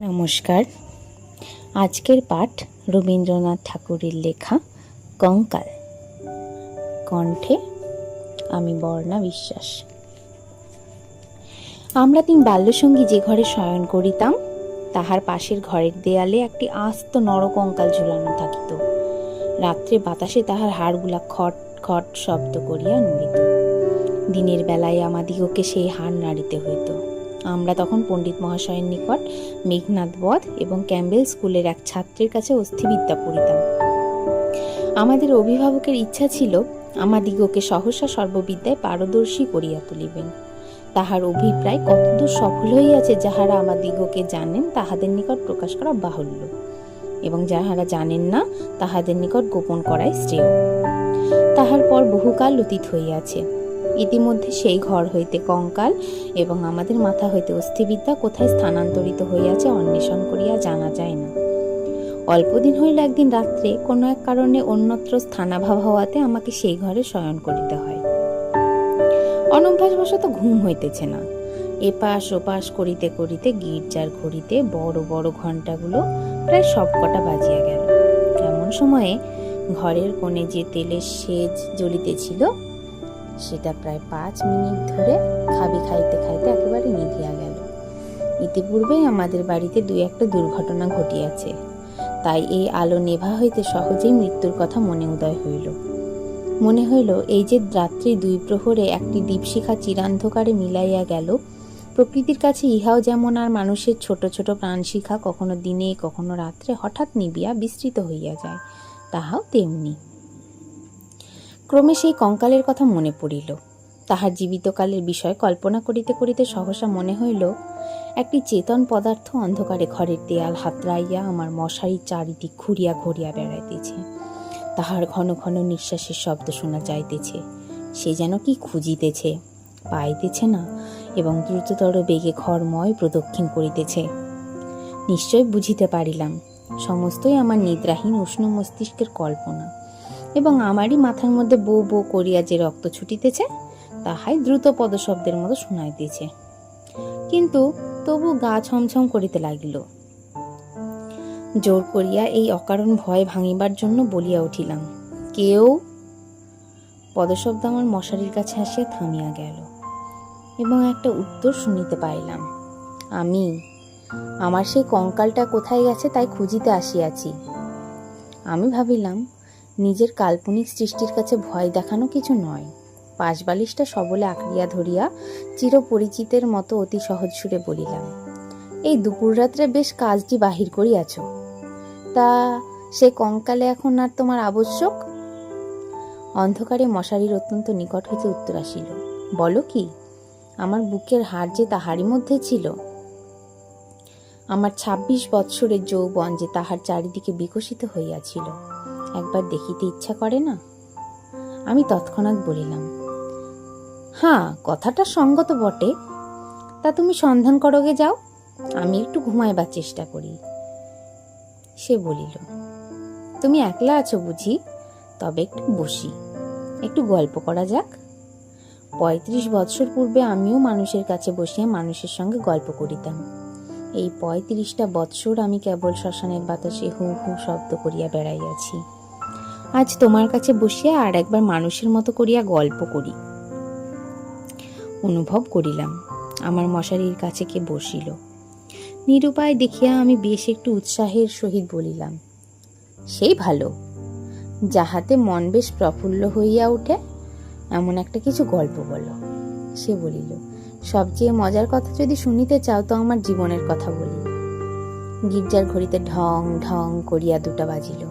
নমস্কার। আজকের পাঠ রবীন্দ্রনাথ ঠাকুরের লেখা কঙ্কাল। কণ্ঠে আমি বর্ণা বিশ্বাস। আমরা তিন বাল্যসঙ্গী যে ঘরে শয়ন করিতাম তাহার পাশের ঘরের দেয়ালে একটি আস্ত নরকঙ্কাল ঝুলানো থাকিত। রাত্রে বাতাসে তাহার হাড়গুলা খট খট শব্দ করিয়া নড়িত। দিনের বেলায় আমাদিগকে সেই হাড় নাড়িতে হইত। আমরা তখন পণ্ডিত মহাশয়ের নিকট মেঘনাদ বধ এবং ক্যাম্বেল স্কুলের এক ছাত্রের কাছে অস্থিবিদ্যা পড়িতাম। আমাদের অভিভাবকের ইচ্ছা ছিল আমাদিগকে সহসা সর্ববিদ্যায় পারদর্শী করিয়া তুলিবেন। তাহার অভিপ্রায় কতদূর সফল হইয়াছে যাহারা আমাদিগকে জানেন তাহাদের নিকট প্রকাশ করা বাহুল্য, এবং যাহারা জানেন না তাহাদের নিকট গোপন করাই শ্রেয়। তাহার পর বহুকাল অতীত হইয়াছে। ইতিমধ্যে সেই ঘর হইতে কঙ্কাল এবং আমাদের মাথা হইতে অস্থিবিদ্যা কোথায় স্থানান্তরিত হইয়াছে অন্বেষণ করিয়া জানা যায় না। অল্পদিন হইল একদিন রাত্রে কোনো এক কারণে অন্যত্র স্থানাভাব হওয়াতে আমাকে সেই ঘরে শয়ন করিতে হয়। অনভ্যাসবশত ঘুম হইতেছে না। এপাশ ওপাশ করিতে করিতে গির্জার ঘড়িতে বড় বড় ঘণ্টাগুলো প্রায় সবকটা বাজিয়া গেল। এমন সময়ে ঘরের কোণে যে তেলের সেজ জ্বলিতেছিল সেটা প্রায় 5 মিনিট ধরে খাইতে খাইতে একেবারে নিভিয়া গেল। ইতিপূর্বেই আমাদের বাড়িতে 2-1টা দুর্ঘটনা ঘটিয়াছে, তাই এই আলো নেভা হইতে সহজেই মৃত্যুর কথা মনে উদয় হইল। মনে হইল এই যে রাত্রি 2 প্রহরে একটি দীপশিখা চিরান্ধকারে মিলাইয়া গেল, প্রকৃতির কাছে ইহাও যেমন আর মানুষের ছোট ছোট প্রাণশিখা কখনো দিনে কখনো রাত্রে হঠাৎ নিবিয়া বিস্তৃত হইয়া যায়, তাহাও তেমনি। ক্রমে সেই কঙ্কালের কথা মনে পড়িল। তাহার জীবিতকালের বিষয় কল্পনা করিতে করিতে সহসা মনে হইল একটি চেতন পদার্থ অন্ধকারে ঘরের দেয়াল হাতড়াইয়া আমার মশারির চারিদিক ঘুরিয়া ঘুরিয়া বেড়াইতেছে। তাহার ঘন ঘন নিঃশ্বাসের শব্দ শোনা যাইতেছে। সে যেন কি খুঁজিতেছে, পাইতেছে না, এবং দ্রুততর বেগে ঘরময় প্রদক্ষিণ করিতেছে। নিশ্চয় বুঝিতে পারিলাম সমস্তই আমার নিদ্রাহীন উষ্ণ মস্তিষ্কের কল্পনা, এবং আমারই মাথার মধ্যে বো বো করিয়া যে রক্ত ছুটিতেছে তাহাই দ্রুত পদশব্দের মতো শোনাইতেছে। কিন্তু তবু গা ছমছম করিতে লাগিল। জোর করিয়া এই অকারণ ভয় ভাঙিবার জন্য বলিয়া উঠিলাম, কেউ? পদশব্দ আমার মশারির কাছে আসিয়া থামিয়া গেল, এবং একটা উত্তর শুনিতে পাইলাম, আমি। আমার সেই কঙ্কালটা কোথায় গেছে তাই খুঁজিতে আসিয়াছি। আমি ভাবিলাম নিজের কাল্পনিক সৃষ্টির কাছে ভয় দেখানো কিছু নয়। পাশবালিশটা সবলে আঁকড়িয়া ধরিয়া চিরপরিচিতের মতো অতি সহজ সুরে বলিলাম, এই দুপুর রাত্রে বেশ কাজটি বাহির করিয়াছ, তা সে কঙ্কালে এখন আর তোমার আবশ্যক? অন্ধকারে মশারির অত্যন্ত নিকট হইতে উত্তর আসিল, বলো কি? আমার বুকের হাড় যে তাহারই মধ্যে ছিল। আমার 26 বৎসরের যৌবন যে তাহার চারিদিকে বিকশিত হইয়াছিল, একবার দেখিতে ইচ্ছা করে না? আমি তৎক্ষণাৎ বলিলাম, হ্যাঁ, কথাটা সঙ্গত বটে। তা তুমি সন্ধান করোগে যাও, আমি একটু ঘুমাইবার চেষ্টা করি। সে বলিল, তুমি একলা আছো বুঝি? তবে একটু বসি, একটু গল্প করা যাক। 35 বৎসর পূর্বে আমিও মানুষের কাছে বসিয়া মানুষের সঙ্গে গল্প করিতাম। এই 35টা বৎসর আমি কেবল শ্মশানের বাতাসে হু হু শব্দ করিয়া বেড়াইয়াছি। আজ তোমার কাছে বসিয়া আর একবার মানুষের মতো করিয়া গল্প করি। অনুভব করিলাম আমার মশারির কাছে কে বসিল। নিরুপায় দেখিয়া আমি বেশ একটু উৎসাহের সহিত বলিলাম, সেই ভালো, যাহাতে মন বেশ প্রফুল্ল হইয়া ওঠে এমন একটা কিছু গল্প বলো। সে বলিল, সবচেয়ে মজার কথা যদি শুনিতে চাও তো আমার জীবনের কথা বলি। গির্জার ঘড়িতে ঢং ঢং করিয়া 2টা বাজিল।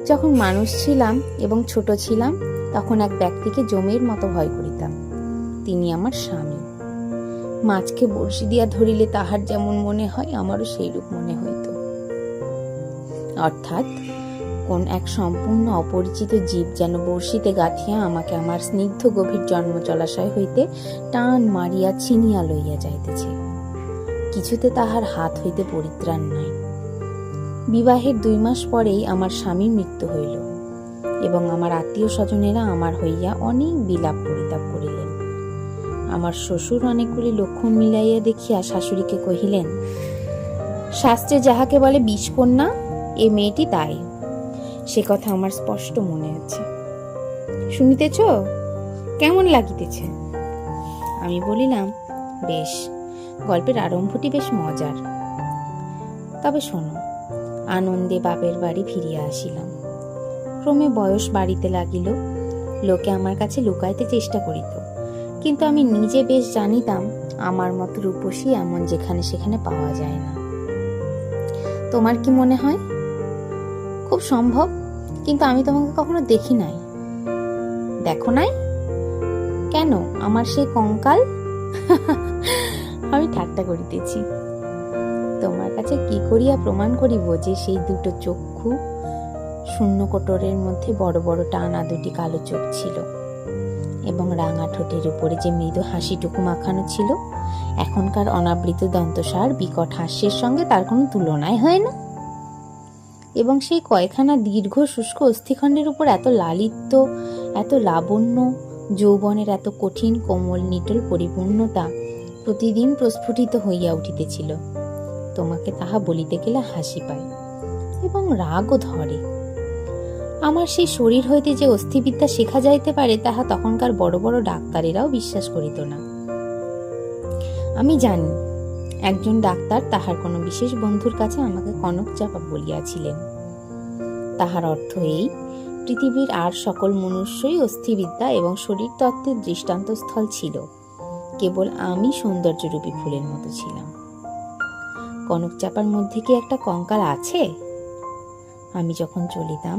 যখন মানুষ ছিলাম এবং ছোট ছিলাম তখন এক ব্যক্তিকে জমের মতো ভয় করিতাম। তিনি আমার স্বামী। মাছকে বড়শি দিয়া ধরিলে তাহার যেমন মনে হয় আমারও সেইরূপ মনে হইত। অর্থাৎ কোন এক সম্পূর্ণ অপরিচিত জীব যেন বড়শিতে গাঁথিয়া আমাকে আমার স্নিগ্ধ গভীর জন্ম জলাশয় হইতে টান মারিয়া ছিনিয়া লইয়া যাইতেছে। কিছুতে তাহার হাত হইতে পরিত্রাণ নাই। বিবাহের 2 মাস পরেই আমার স্বামীর মৃত্যু হইল, এবং আমার আত্মীয় স্বজনেরা আমার হইয়া অনেক বিলাপ পরিতাপ করিলেন। আমার শ্বশুর অনেকগুলি লক্ষণ মিলাইয়া দেখিয়া শাশুড়িকে কহিলেন, শাস্ত্রে যাহাকে বলে বিষকন্যা, এ মেয়েটি তাই। সে কথা আমার স্পষ্ট মনে আছে। শুনিতেছ? কেমন লাগিতেছে? আমি বলিলাম, বেশ, গল্পের আরম্ভটি বেশ মজার। তবে শোনো। আনন্দে বাপের বাড়ি ফিরিয়া আসিলাম। ক্রমে বয়স বাড়িতে লাগিল। লোকে আমার কাছে লুকাইতে চেষ্টা করিত, কিন্তু আমি নিজে বেশ জানিতাম আমার মতো রূপসী এমন যেখানে সেখানে পাওয়া যায় না। তোমার কি মনে হয়? খুব সম্ভব, কিন্তু আমি তোমাকে কখনো দেখি নাই। দেখো নাই? কেন, আমার সেই কঙ্কাল? আমি ঠাট্টা করিতেছি। তোমার কাছে কি করিয়া প্রমাণ করিব যে সেই দুটো চক্ষু শূন্য কোটরের মধ্যে বড় বড় টানা দুটি কালো চোখ ছিল, এবং রাঙা ঠোঁটের উপরে যে মৃদু হাসিটুকু মাখানো ছিল, এখনকার অনাবৃত দন্তসার বিকট হাস্যের সঙ্গে তার কোনো তুলনাই হয় না। এবং সেই কয়খানা দীর্ঘ শুষ্ক অস্থিখণ্ডের উপর এত লালিত্য, এত লাবণ্য, যৌবনের এত কঠিন কোমল নিটোল পরিপূর্ণতা প্রতিদিন প্রস্ফুটিত হইয়া উঠিতেছিল। তোমাকে তাহা বলিতে গেলে হাসি পায় এবং রাগও ধরে। আমার সেই শরীর হইতে যে অস্থিবিদ্যা শেখা যাইতে পারে তাহা তখনকার বড় বড় ডাক্তারেরাও বিশ্বাস করিত না। আমি জানি একজন ডাক্তার তাহার কোনো বিশেষ বন্ধুর কাছে আমাকে কনক চাপা বলিয়াছিলেন। তাহার অর্থ এই, পৃথিবীর আর সকল মনুষ্যই অস্থিবিদ্যা এবং শরীর তত্ত্বের দৃষ্টান্তস্থল ছিল, কেবল আমি সৌন্দর্যরূপী ফুলের মতো ছিলাম। কনক চাপার মধ্যে কি একটা কঙ্কাল আছে? আমি যখন চলিতাম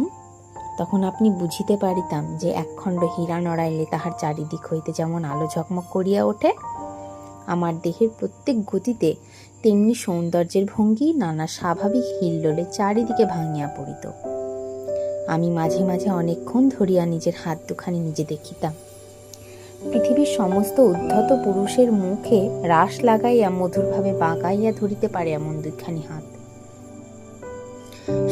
তখন আপনি বুঝিতে পারিতাম যে একখণ্ড হীরা নড়াইলে তাহার চারিদিক হইতে যেমন আলো ঝকমক করিয়া ওঠে, আমার দেহের প্রত্যেক গতিতে তেমনি সৌন্দর্যের ভঙ্গি নানা স্বাভাবিক হিল্লোলে চারিদিকে ভাঙিয়া পড়িত। আমি মাঝে মাঝে অনেকক্ষণ ধরিয়া নিজের হাত দুখানি নিজে দেখিতাম। পৃথিবীর সমস্ত উদ্ধত পুরুষের মুখে রাশ লাগাইয়া মধুরভাবে বাঁকাইয়া ধরিতে পারে এমন দুইখানি হাত।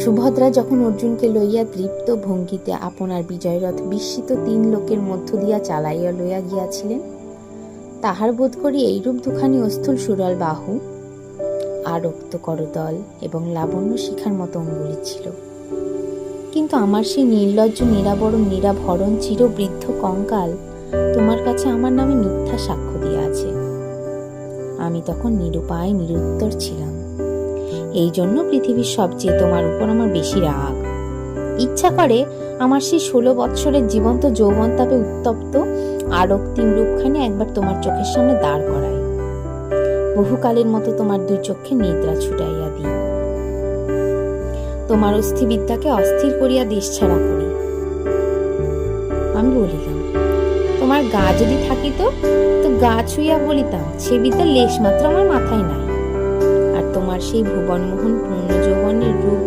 সুভদ্রা যখন অর্জুনকে লইয়া তৃপ্ত ভঙ্গিতে আপনার বিজয়রথ বিস্মিত 3 লোকের মধ্য দিয়া চালাইয়া লইয়া গিয়াছিলেন, তাহার বোধ করি এইরূপ দুখানি অস্থূল সুরল বাহু, আরক্ত করদল এবং লাবণ্য শিখার মতো অঙ্গুলি ছিল। কিন্তু আমার সেই নির্লজ্জ নিরাবরণ নিরাভরণ চিরবৃদ্ধ কঙ্কাল তোমার কাছে আমার নামে মিথ্যা সাক্ষ্য দিয়া আছে। আমি তখন নিরুপায় নিরুত্তর ছিলাম। এই জন্য পৃথিবীর সবচেয়ে তোমার উপর আমার বেশি রাগ। ইচ্ছা করে আমার সেই 16 বৎসরের জীবন্ত যৌবন তাপে উত্তপ্ত আরক্তিম রূপখানি একবার তোমার চোখের সামনে দাঁড় করাই, বহুকালের মতো তোমার 2 চক্ষে নিদ্রা ছুটাইয়া দিই, তোমার অস্থিবিদ্যাকে অস্থির করিয়া দেশছাড়া করি। আমি বলিলাম, তোমার গা যদি থাকিত তো গা ছুঁইয়া বলিতাম, সে বিদ্যা লেশ মাত্র আমার মাথায় নাই। আর তোমার সেই ভুবনমোহন পূর্ণ যৌবনের রূপ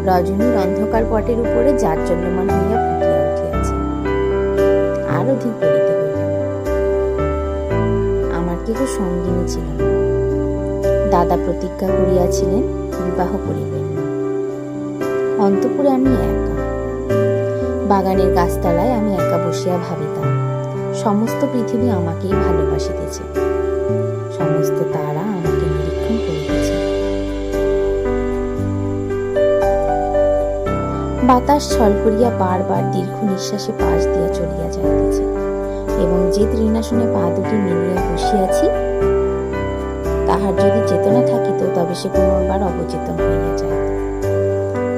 রজনীর অন্ধকার পটের উপরে জাজ্জল্যমান হইয়া ফুটিয়া উঠিয়াছে। আর অধিক বলিতে হইল, আমার কেহ সঙ্গিনী ছিল না। দাদা প্রতিজ্ঞা করিয়াছিলেন বিবাহ করিবেন না। অন্তঃপুরে আমি একা, বাগানের গাছতলায় আমি একা বসিয়া ভাবিতাম সমস্ত পৃথিবী আমাকেই ভালোবাসিতেছে, সমস্ত তারা আমাকে নিরীক্ষণ করিতেছে। বাতাস ছল করিয়া বারবার দীর্ঘ নিঃশ্বাসে পাশ দিয়া চলিয়া যাইতেছে, এবং যে তৃণাসনে পা দুটি মেলিয়া বসিয়াছি তাহার যদি চেতনা থাকিত তবে সে পুনর্বার অবচেতন হইয়া যাইত।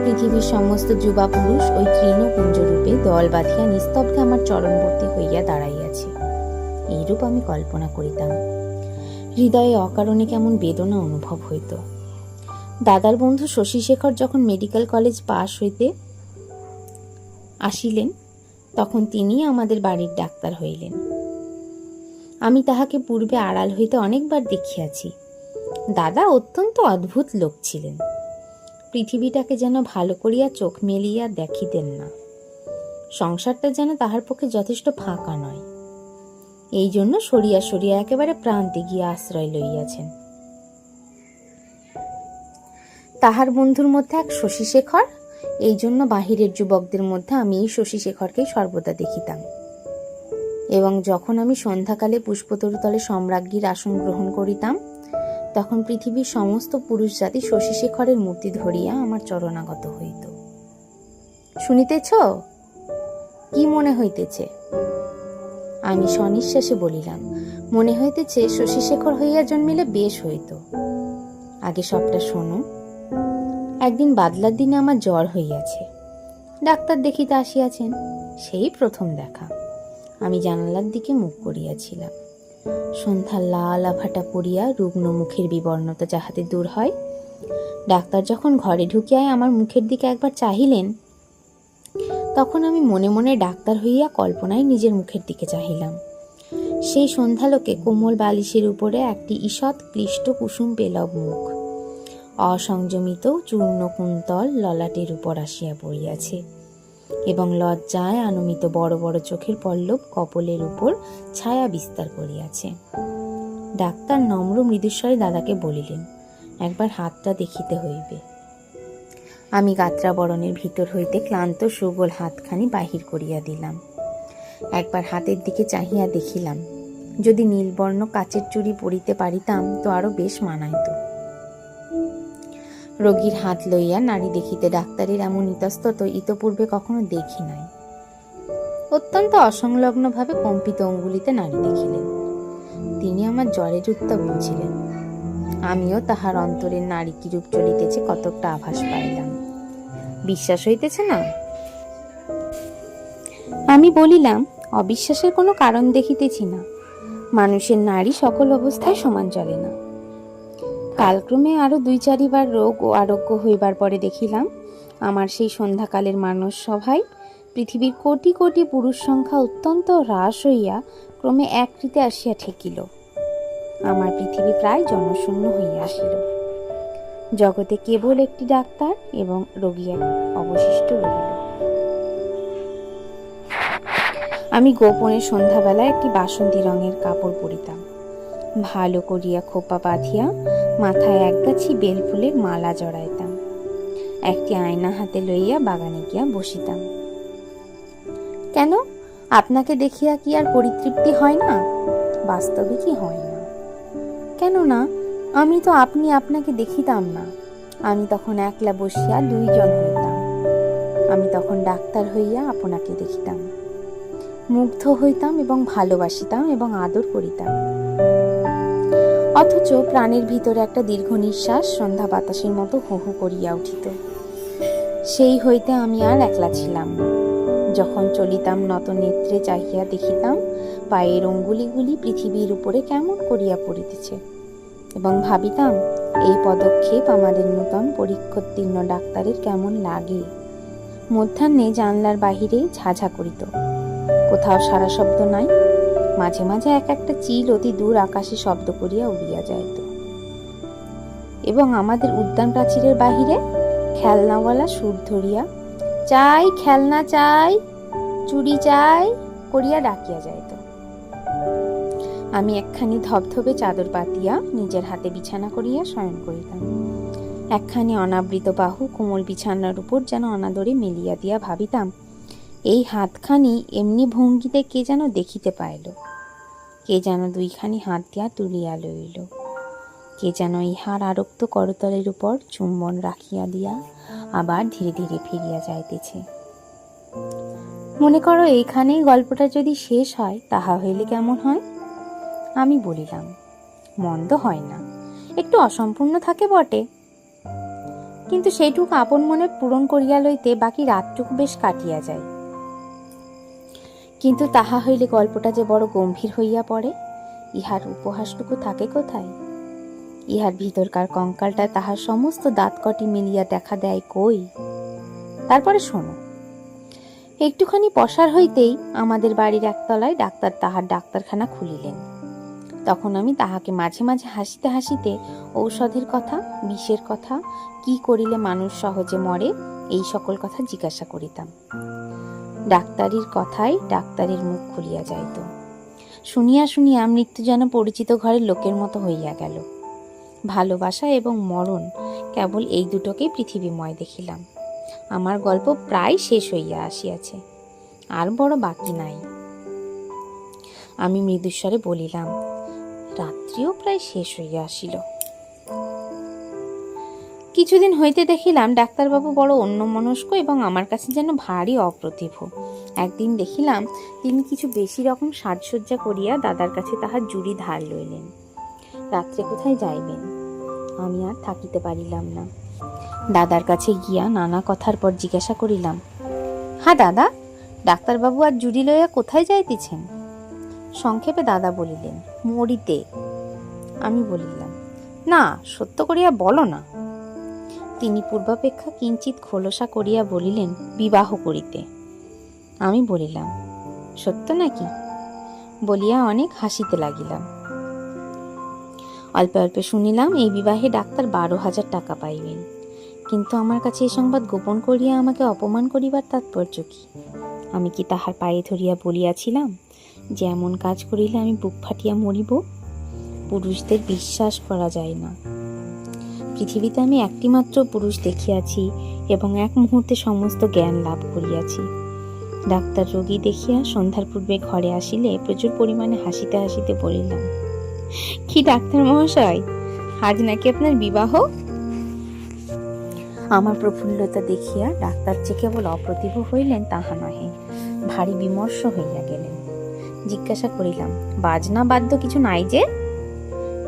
পৃথিবীর সমস্ত যুবা পুরুষ ওই তৃণপুঞ্জরূপে দল বাঁধিয়া নিস্তব্ধে আমার চরণবর্তী হইয়া দাঁড়াইয়াছে, এইরূপ আমি কল্পনা করিতাম। হৃদয়ে অকারণে কেমন বেদনা অনুভব হইত। দাদার বন্ধু শশীশেখর যখন মেডিকেল কলেজ পাশ হইতে আসিলেন তখন তিনি আমাদের বাড়ির ডাক্তার হইলেন। আমি তাহাকে পূর্বে আড়াল হইতে অনেকবার দেখিয়াছি। দাদা অত্যন্ত অদ্ভুত লোক ছিলেন। পৃথিবীটাকে যেন ভালো করিয়া চোখ মেলিয়া দেখিতেন না। সংসারটা যেন তাহার পক্ষে যথেষ্ট ফাঁকা নয়, এই জন্য সরিয়া সরিয়া একেবারে প্রান্তে গিয়া আশ্রয় লইয়াছেন। তাহার বন্ধুর মধ্যে এক শশীশেখর, এই জন্য বাহিরের যুবকদের মধ্যে আমি এই শশীশেখরকেই সর্বদা দেখিতাম। এবং যখন আমি সন্ধ্যাকালে পুষ্পতরুতলে সম্রাজ্ঞীর আসন গ্রহণ করিতাম তখন পৃথিবীর সমস্ত পুরুষ জাতি শশীশেখরের মূর্তি ধরিয়া আমার চরণাগত হইত। শুনিতেছ, কি মনে হইতেছে? আমি সনিশ্বাসে বলিলাম, মনে হইতেছে শশীশেখর হইয়া জন্মিলে বেশ হইত। আগে সবটা শোনো। একদিন বাদলার দিনে আমার জ্বর হইয়াছে, ডাক্তার দেখিতে আসিয়াছেন। সেই প্রথম দেখা। আমি জানালার দিকে মুখ করিয়াছিলাম। সন্ধ্যার লাল আভাটা পড়িয়া রুগ্ন মুখের বিবর্ণতা যাহাতে দূর হয়। ডাক্তার যখন ঘরে ঢুকিয়াই আমার মুখের দিকে একবার চাহিলেন, তখন আমি মনে মনে ডাক্তার হইয়া কল্পনায় নিজের মুখের দিকে চাহিলাম। সেই সন্ধ্যালোকে কোমল বালিশের উপরে একটি ঈষৎ ক্লিষ্ট কুসুম পেলব মুখ, অসংযমিত চূর্ণ কুন্তল ললাটের উপর আসিয়া পড়িয়াছে এবং লজ্জায় আনমিত বড় বড় চোখের পল্লব কপলের উপর ছায়া বিস্তার করিয়াছে। ডাক্তার নম্র মৃদুস্বরে দাদাকে বলিলেন, একবার হাতটা দেখিতে হইবে। আমি গাত্রাবরণের ভিতর হইতে ক্লান্ত সুগোল হাতখানি বাহির করিয়া দিলাম। একবার হাতের দিকে চাহিয়া দেখিলাম, যদি নীলবর্ণ কাচের চুড়ি পরিতে পারিতাম তো আরো বেশ মানাইত। রোগীর হাত লইয়া নাড়ি দেখিতে ডাক্তারের এমন ইতস্তত ইতপূর্বে কখনো দেখি নাই। অত্যন্ত অসংলগ্নভাবে কম্পিত অঙ্গুলিতে নাড়ি দেখিলেন। তিনি আমার জ্বরের উত্তাপ বুঝিলেন। আমিও তাহার অন্তরের নাড়ি কিরূপ চলিতেছে কতকটা আভাস পাইলাম। বিশ্বাস হইতেছে না? আমি বলিলাম, অবিশ্বাসের কোনো কারণ দেখিতেছি না। মানুষের নাড়ি সকল অবস্থায় সমান চলে না। কালক্রমে আরো 2-4 বার রোগ ও আরোগ্য হইবার পরে দেখিলাম, আমার সেই সন্ধ্যাকালের মানস সভায় পৃথিবীর কোটি কোটি পুরুষ সংখ্যা অত্যন্ত হ্রাস হইয়া ক্রমে একটিতে আসিয়া ঠেকিল। আমার পৃথিবী প্রায় জনশূন্য হইয়া আসিল। জগতে কেবল একটি ডাক্তার এবং রোগী অবশিষ্ট রহিল। আমি গোপনে সন্ধ্যাবেলায় একটি বাসন্তী রঙের কাপড় পরিতাম। ভালো করিয়া খোপা বাঁধিয়া মাথায় একগাছি বেলফুলের মালা জড়াইতাম। একটি আয়না হাতে লইয়া বাগানে গিয়া বসিতাম। কেন, আপনাকে দেখিয়া কি আর পরিতৃপ্তি হয় না? বাস্তবে কি হয় না? কেন না, আমি তো আপনি আপনাকে দেখিতাম না। আমি তখন একলা বসিয়া 2 জন হইতাম। আমি তখন ডাক্তার হইয়া আপনাকে দেখিতাম, মুগ্ধ হইতাম এবং ভালোবাসিতাম এবং আদর করিতাম। অথচ প্রাণের ভিতরে একটা দীর্ঘ নিঃশ্বাস সন্ধ্যা বাতাসের মতো হু হু করিয়া উঠিত। সেই হইতে আমি আর একলা ছিলাম না। যখন চলিতাম নত নেত্রে চাহিয়া দেখিতাম পায়ের অঙ্গুলিগুলি পৃথিবীর উপরে কেমন করিয়া পড়িতেছে এবং ভাবিতাম, এই পদক্ষেপ আমাদের নূতন পরীক্ষোত্তীর্ণ ডাক্তারের কেমন লাগে। মধ্যাহ্নে জানলার বাহিরে ঝাঝা করিত, কোথাও সারা শব্দ নাই। মাঝে মাঝে এক একটা চিল অতি দূর আকাশে শব্দ করিয়া উড়িয়া যাইত এবং আমাদের উদ্যান প্রাচীরের বাহিরে খেলনাওয়ালা সুর ধরিয়া চাই খেলনা চাই, চুড়ি চাই করিয়া ডাকিয়া যাইত। আমি একখানি ধবধবে চাদর পাতিয়া নিজের হাতে বিছানা করিয়া শয়ন করিতাম। একখানি অনাবৃত বাহু কোমল বিছানার উপর যেন অনাদরে মেলিয়া দিয়া ভাবিতাম, এই হাতখানি এমনি ভঙ্গিতে কে যেন দেখিতে পাইল, কে যেন 2খানি হাত দিয়া তুলিয়া লইল, কে যেন ইহার আরক্ত করতলের উপর চুম্বন রাখিয়া দিয়া আবার ধীরে ধীরে ফিরিয়া যাইতেছে। মনে করো এইখানেই গল্পটা যদি শেষ হয়, তাহা হইলে কেমন হয়? আমি বলিলাম, মন্দ হয় না, একটু অসম্পূর্ণ থাকে বটে, কিন্তু সেইটুকু আপন মনে পূরণ করিয়া লইতে বাকি রাতটুকু বেশ কাটিয়া যায়। কিন্তু তাহা হইলে গল্পটা যে বড় গম্ভীর হইয়া পড়ে, ইহার উপহাসটুকু থাকে কোথায়? ইহার ভিতরকার কঙ্কালটা তাহার সমস্ত দাঁতকটি মিলিয়া দেখা দেয় কই? তারপরে শোনো। একটুখানি পসার হইতেই আমাদের বাড়ির একতলায় ডাক্তার তাহার ডাক্তারখানা খুলিলেন। তখন আমি তাহাকে মাঝে মাঝে হাসিতে হাসিতে ঔষধের কথা, বিষের কথা, কি করিলে মানুষ সহজে মরে, এই সকল কথা জিজ্ঞাসা করিতাম। ডাক্তারির কথায় ডাক্তারের মুখ খুলিয়া যাইত। শুনিয়া শুনিয়া মৃত্যু যেন পরিচিত ঘরের লোকের মতো হইয়া গেল। ভালোবাসা এবং মরণ কেবল এই দুটোকেই পৃথিবীময় দেখিলাম। আমার গল্প প্রায় শেষ হইয়া আসিয়াছে, আর বড় বাকি নাই। আমি মৃদুস্বরে বলিলাম, রাত্রিও প্রায় শেষ হইয়া আসিল। কিছুদিন হইতে দেখিলাম ডাক্তারবাবু বড় অন্যমনস্ক এবং আমার কাছে যেন ভারী অপ্রতিভ। একদিন দেখিলাম তিনি কিছু বেশি রকম সাজসজ্জা করিয়া দাদার কাছে তাহার জুড়ি ধার লইলেন। রাত্রে কোথায় যাইবেন? আমি আর থাকিতে পারিলাম না। দাদার কাছে গিয়া নানা কথার পর জিজ্ঞাসা করিলাম, হ্যাঁ দাদা, ডাক্তারবাবু আর জুড়ি লইয়া কোথায় যাইতেছেন? সংক্ষেপে দাদা বলিলেন, মরিতে। আমি বলিলাম, না, সত্য করিয়া বলো না। তিনি পূর্বাপেক্ষা কিঞ্চিত খোলসা করিয়া বলিলেন, বিবাহ করিতে। আমি বলিলাম, সত্য নাকি? বলিয়া অনেক হাসিতে লাগিলাম। অল্পে অল্পে শুনিলাম এই বিবাহে ডাক্তার 12,000 টাকা পাইবেন। কিন্তু আমার কাছে এই সংবাদ গোপন করিয়া আমাকে অপমান করিবার তাৎপর্য কি? আমি কি তাহার পায়ে ধরিয়া বলিয়াছিলাম যে এমন কাজ করিলে আমি বুক ফাটিয়া মরিব? পুরুষদের বিশ্বাস করা যায় না। পৃথিবীতে আমি একটিমাত্র পুরুষ দেখিয়াছি এবং এক মুহূর্তে সমস্ত জ্ঞান লাভ করিয়াছি। ডাক্তার রোগী দেখিয়া সন্ধ্যার পূর্বে ঘরে আসিলে প্রচুর পরিমাণে হাসিতে হাসিতে বলিলাম, কি ডাক্তার মহাশয়, আজ নাকি আপনার বিবাহ? আমার প্রফুল্লতা দেখিয়া ডাক্তার যে কেবল অপ্রতিভ হইলেন তাহা নহে, ভারী বিমর্ষ হইয়া গেলেন। জিজ্ঞাসা করিলাম, বাজনা বাদ্য কিছু নাই যে?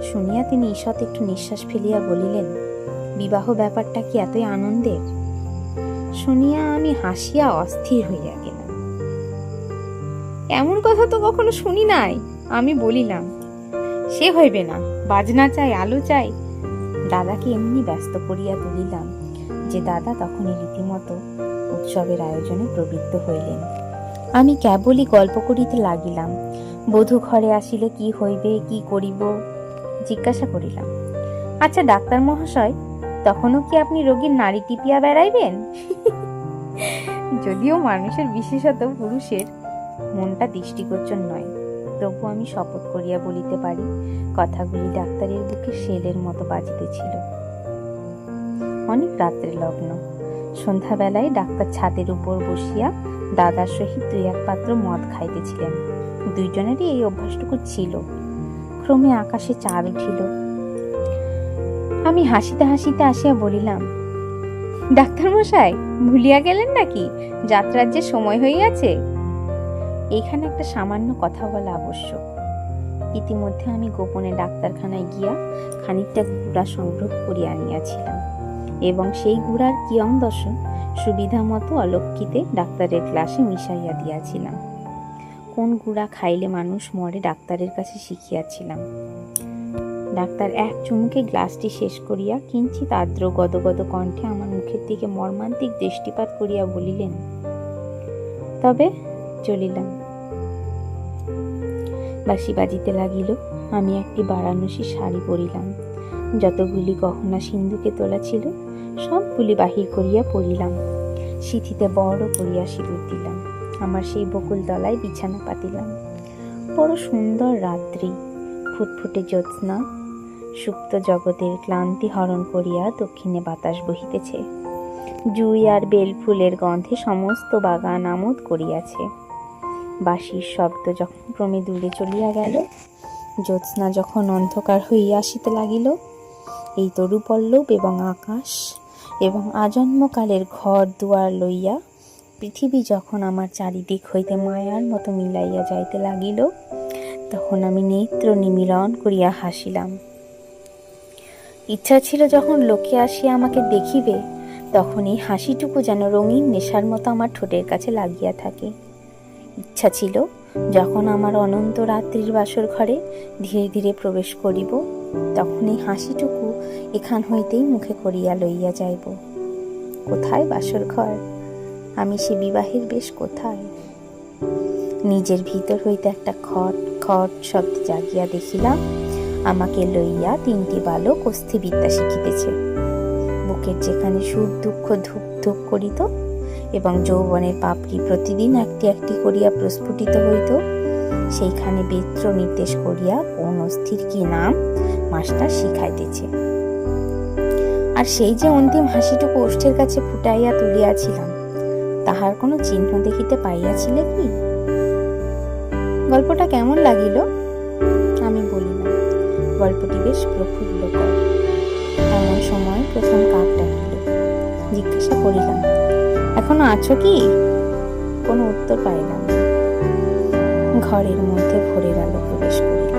শুনিয়া তিনি ঈষৎ একটু নিঃশ্বাস ফেলিয়া বলিলেন, বিবাহ ব্যাপারটা কি এতই আনন্দের? শুনিয়া আমি হাসিয়া অস্থির হইয়া গেলাম। এমন কথা তো কখনো শুনি নাই। আমি বলিলাম, সে হইবে না, বাজনা চাই, আলো চাই। দাদাকে এমনি ব্যস্ত করিয়া তুলিলাম যে দাদা তখনই রীতিমতো উৎসবের আয়োজনে প্রবৃত্ত হইলেন। আমি কেবলই গল্প করিতে লাগিলাম। বধূ ঘরে আসিলে কি হইবে, কি করিব? জিজ্ঞাসা করিলাম, আচ্ছা ডাক্তার মহাশয়, তখনও কি আপনি রোগীর নাড়ি টিপিয়া বেড়াইবেন? যদিও মানুষের, বিশেষত পুরুষের মনটা দৃষ্টিগোচর নয়, তবু আমি শপথ করিয়া বলিতে পারি কথাগুলি ডাক্তারের বুকে শেলের মতো বাজিতেছিল। অনেক রাত্রে লগ্ন। সন্ধ্যাবেলায় ডাক্তার ছাদের উপর বসিয়া দাদার সহিত 2-1 পাত্র মদ খাইতেছিলেন। দুইজনেরই এই অভ্যাসটুকু ছিল। ক্রমে আকাশে চাঁদ উঠিল। আমি হাসিতে হাসিতে আসিয়া বলিলাম, ডাক্তার মশাই, ভুলিয়া গেলেন নাকি যাত্রার যে সময় হইয়াছে? এইখানে একটা সামান্য কথা বলা আবশ্যক। ইতিমধ্যে আমি গোপনে ডাক্তারখানায় গিয়া খানিকটা গুড়া সংগ্রহ করিয়া আনিয়াছিলাম এবং সেই গুড়ার কিয়ং দশম সুবিধা মতো অলক্ষিতে ডাক্তারের গ্লাসে মিশাইয়া দিয়াছিলাম। কোন গুড়া খাইলে মানুষ মরে ডাক্তারের কাছে শিখিয়াছিলাম। ডাক্তার এক চুমুকে গ্লাসটি শেষ করিয়া কিঞ্চিত আর্দ্র গদগদ কণ্ঠে আমার মুখের দিকে মর্মান্তিক দৃষ্টিপাত করিয়া বলিলেন, তবে চলিলাম। বাঁশি বাজিতে লাগিল। আমি একটি বারাণসী শাড়ি পরিলাম। যতগুলি গহনা সিন্ধুকে তোলা ছিল সবগুলি বাহির করিয়া পরিলাম। সিঁথিতে বড় করিয়া সিঁদুর দিলাম। আমার সেই বকুল তলায় বিছানা পাতিলাম। বড় সুন্দর রাত্রি, ফুটফুটে জ্যোৎস্না সুপ্ত জগতের ক্লান্তি হরণ করিয়া দক্ষিণে বাতাস বহিতেছে। জুই আর বেল ফুলের গন্ধে সমস্ত বাগান আমোদ করিয়াছে। বাঁশির শব্দ যখন ক্রমে দূরে চলিয়া গেল, জ্যোৎস্না যখন অন্ধকার হইয়া আসিতে লাগিল, এই তরুপল্লব এবং আকাশ এবং আজন্মকালের ঘর দুয়ার লইয়া পৃথিবী যখন আমার চারিদিক হইতে মায়ার মতো মিলাইয়া যাইতে লাগিল, তখন আমি নেত্র নিমীলন করিয়া হাসিলাম। ইচ্ছা ছিল যখন লোকে আসিয়া আমাকে দেখিবে, তখন এই হাসিটুকু যেন রঙিন নেশার মতো আমার ঠোঁটের কাছে লাগিয়া থাকে। ইচ্ছা ছিল যখন আমার অনন্ত রাত্রির বাসর ঘরে ধীরে ধীরে প্রবেশ করিব, তখন এই হাসিটুকু এখান হইতেই মুখে করিয়া লইয়া যাইব। কোথায় বাসর ঘর? আমি সে বিবাহের বেশ কোথায়? নিজের ভিতর হইতে একটা খট খট শব্দ জাগিয়া দেখিলাম আমাকে লইয়া 3টি বালক অস্থিবিদ্যা শিখিতেছে। বুকের যেখানে সুখ দুঃখ ধুক ধুক করিত এবং যৌবনের পাপড়ি প্রতিদিন একটি একটি করিয়া প্রস্ফুটিত হইত, সেইখানে বেত্র নির্দেশ করিয়া কোন অস্থির কি নাম মাস্টার শিখাইতেছে। আর সেই যে অন্তিম হাসিটুকু ওষ্ঠের কাছে ফুটাইয়া তুলিয়াছিলাম, তাহার কোনো চিহ্ন দেখিতে পাইয়াছিলে কি? গল্পটা কেমন লাগিল? আমি বলিলাম, গল্পটি বেশ প্রফুল্লকর। এমন সময় প্রথম কাকটা জিজ্ঞাসা করিলাম, এখনো আছো কি? কোনো উত্তর পাইলাম না। ঘরের মধ্যে ভোরের আলো প্রবেশ করিল।